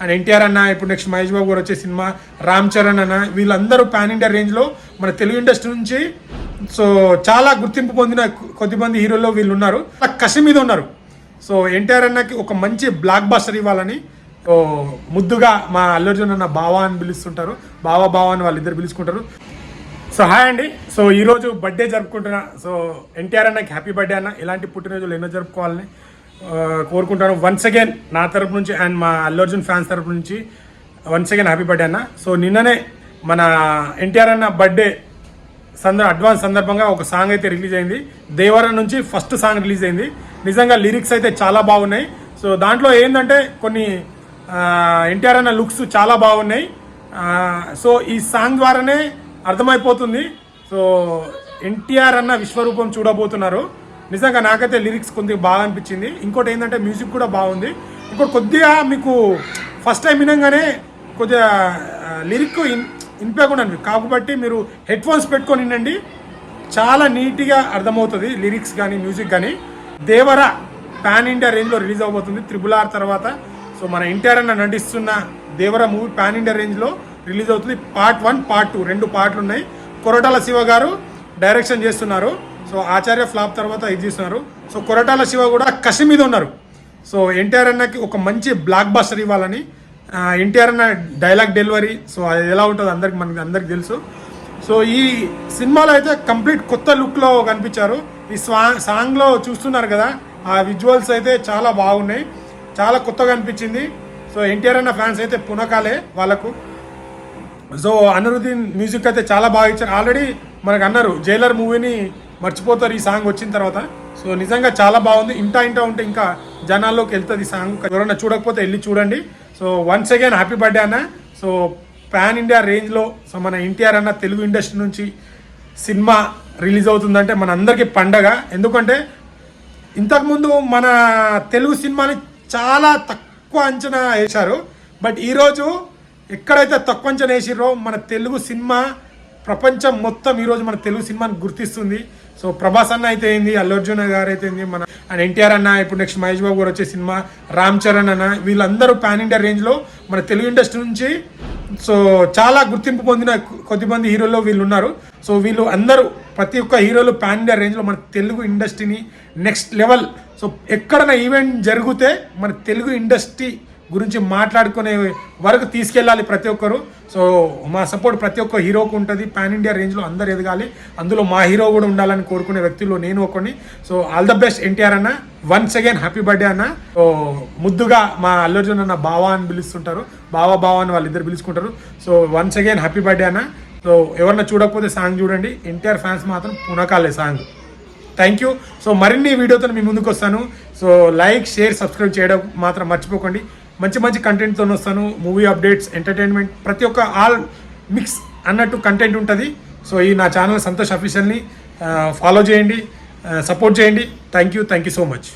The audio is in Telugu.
అండ్ ఎన్టీఆర్ అన్న, ఇప్పుడు నెక్స్ట్ మహేష్ బాబు గారు వచ్చే సినిమా, రామ్ చరణ్ అన్న, వీళ్ళందరూ పాన్ ఇండియా రేంజ్లో మన తెలుగు ఇండస్ట్రీ నుంచి సో చాలా గుర్తింపు పొందిన కొద్దిమంది హీరోల్లో వీళ్ళు ఉన్నారు. కసి మీద ఉన్నారు. సో ఎన్టీఆర్ అన్నకి ఒక మంచి బ్లాక్ బస్టర్ ఇవ్వాలని ముద్దుగా మా అల్లు అర్జున్ అన్న బావా అని పిలుస్తుంటారు. బావా అని వాళ్ళిద్దరు పిలుచుకుంటారు. సో హాయ్ అండి. సో ఈరోజు బర్త్డే జరుపుకుంటున్నా. సో ఎన్టీఆర్ అన్నకి హ్యాపీ బర్త్డే అన్న. ఇలాంటి పుట్టినరోజులు ఎన్నో జరుపుకోవాలని కోరుకుంటాను. వన్స్ అగైన్ నా తరపు నుంచి అండ్ మా అల్లు అర్జున్ ఫ్యాన్స్ తరపు నుంచి వన్స్ అగైన్ హ్యాపీ బర్త్డే అన్న. సో నిన్ననే మన ఎన్టీఆర్ అన్న బర్త్డే అడ్వాన్స్ సందర్భంగా ఒక సాంగ్ అయితే రిలీజ్ అయింది. దేవర నుంచి ఫస్ట్ సాంగ్ రిలీజ్ అయింది. నిజంగా లిరిక్స్ అయితే చాలా బాగున్నాయి. సో దాంట్లో ఏంటంటే కొన్ని ఎన్టీఆర్ అన్న లుక్స్ చాలా బాగున్నాయి. సో ఈ సాంగ్ ద్వారానే అర్థమైపోతుంది. సో ఎన్టీఆర్ అన్న విశ్వరూపం చూడబోతున్నారు. నిజంగా నాకైతే లిరిక్స్ కొద్దిగా బాగా అనిపించింది. ఇంకోటి ఏంటంటే మ్యూజిక్ కూడా బాగుంది. ఇంకోటి కొద్దిగా మీకు ఫస్ట్ టైం వినంగానే కొద్దిగా లిరిక్ వినిపించకుండా కాబట్టి మీరు హెడ్ ఫోన్స్ పెట్టుకొని వినండి. చాలా నీట్గా అర్థమవుతుంది లిరిక్స్ కానీ మ్యూజిక్ కానీ. దేవర పాన్ ఇండియా రేంజ్లో రిలీజ్ అవబోతుంది RRR తర్వాత. సో మన ఎన్టీఆర్ అన్న నటిస్తున్న దేవర మూవీ పాన్ ఇండియా రేంజ్లో రిలీజ్ అవుతుంది. పార్ట్ 1, పార్ట్ 2 2 పార్ట్లు ఉన్నాయి. కొరటాల శివ గారు డైరెక్షన్ చేస్తున్నారు. సో ఆచార్య ఫ్లాప్ తర్వాత ఇది చేస్తున్నారు. సో కొరటాల శివ కూడా కసి మీద ఉన్నారు. సో ఎన్టీఆర్ అన్నకి ఒక మంచి బ్లాక్ బస్టర్ ఇవ్వాలని. ఎన్టీఆర్ అన్న డైలాగ్ డెలివరీ సో అది ఎలా ఉంటుందో మనకి అందరికి తెలుసు. సో ఈ సినిమాలో అయితే కంప్లీట్ కొత్త లుక్లో కనిపించారు. ఈ సాంగ్లో చూస్తున్నారు కదా, ఆ విజువల్స్ అయితే చాలా బాగున్నాయి. చాలా కొత్తగా అనిపించింది. సో ఎన్టీఆర్ అన్న ఫ్యాన్స్ అయితే పునకాలే వాళ్ళకు. సో అనిరుద్దీన్ మ్యూజిక్ అయితే చాలా బాగా ఇచ్చారు. ఆల్రెడీ మనకు అన్నారు జైలర్ మూవీని మర్చిపోతారు ఈ సాంగ్ వచ్చిన తర్వాత. సో నిజంగా చాలా బాగుంది. ఇంటా ఉంటే ఇంకా జనాల్లోకి వెళ్తుంది ఈ సాంగ్. ఎవరైనా చూడకపోతే వెళ్ళి చూడండి. So once again happy birthday అన్న. సో పాన్ ఇండియా రేంజ్లో సో మన ఎన్టీఆర్ అన్న తెలుగు ఇండస్ట్రీ నుంచి సినిమా రిలీజ్ అవుతుందంటే మన అందరికీ పండగ. ఎందుకంటే ఇంతకుముందు మన తెలుగు సినిమాని చాలా తక్కువ అంచనా వేశారు. బట్ ఈరోజు ఎక్కడైతే తక్కువ అంచనా వేసిరో మన తెలుగు సినిమా ప్రపంచం మొత్తం ఈరోజు మన తెలుగు సినిమాని గుర్తిస్తుంది. సో ప్రభాస్ అన్న అయితే ఏంది, అల్లు అర్జున్ గారు అయితే ఏంది, మన అండ్ ఎన్టీఆర్ అన్న, ఇప్పుడు నెక్స్ట్ మహేష్ బాబు గారు వచ్చే సినిమా, రామ్ చరణ్ అన్న, వీళ్ళందరూ పాన్ ఇండియా రేంజ్లో మన తెలుగు ఇండస్ట్రీ నుంచి సో చాలా గుర్తింపు పొందిన కొద్దిమంది హీరోల్లో వీళ్ళు ఉన్నారు. సో వీళ్ళు అందరూ ప్రతి ఒక్క హీరోలు పాన్ ఇండియా రేంజ్లో మన తెలుగు ఇండస్ట్రీని నెక్స్ట్ లెవెల్. సో ఎక్కడైనా ఈవెంట్ జరిగితే మన తెలుగు ఇండస్ట్రీ గురించి మాట్లాడుకునే వరకు తీసుకెళ్ళాలి ప్రతి ఒక్కరు. సో మా సపోర్ట్ ప్రతి ఒక్క హీరోకు ఉంటుంది. పాన్ ఇండియా రేంజ్లో అందరు ఎదగాలి. అందులో మా హీరో కూడా ఉండాలని కోరుకునే వ్యక్తుల్లో నేను ఒకని. So all the best NTR అన్న. వన్స్ అగైన్ హ్యాపీ బర్త్డే అన్న. సో ముద్దుగా మా అల్లు అర్జున్ అన్న బావా అని పిలుస్తుంటారు. బావా అని వాళ్ళిద్దరు పిలుచుకుంటారు. So once again happy birthday అన్న. సో ఎవరన్నా చూడకపోతే సాంగ్ చూడండి. ఎన్టీఆర్ ఫ్యాన్స్ మాత్రం పునకాలే సాంగ్. Thank you. సో మరిన్ని వీడియోతో మీ ముందుకు వస్తాను. సో లైక్, షేర్, సబ్స్క్రైబ్ చేయడం మాత్రం మర్చిపోకండి. మంచి కంటెంట్తో వస్తాను. మూవీ అప్డేట్స్, ఎంటర్టైన్మెంట్, ప్రతి ఒక్క ఆల్ మిక్స్ అన్నట్టు కంటెంట్ ఉంటుంది. సో ఈ నా ఛానల్ సంతోష్ అఫీషియల్ని ఫాలో చేయండి, సపోర్ట్ చేయండి. Thank you so much.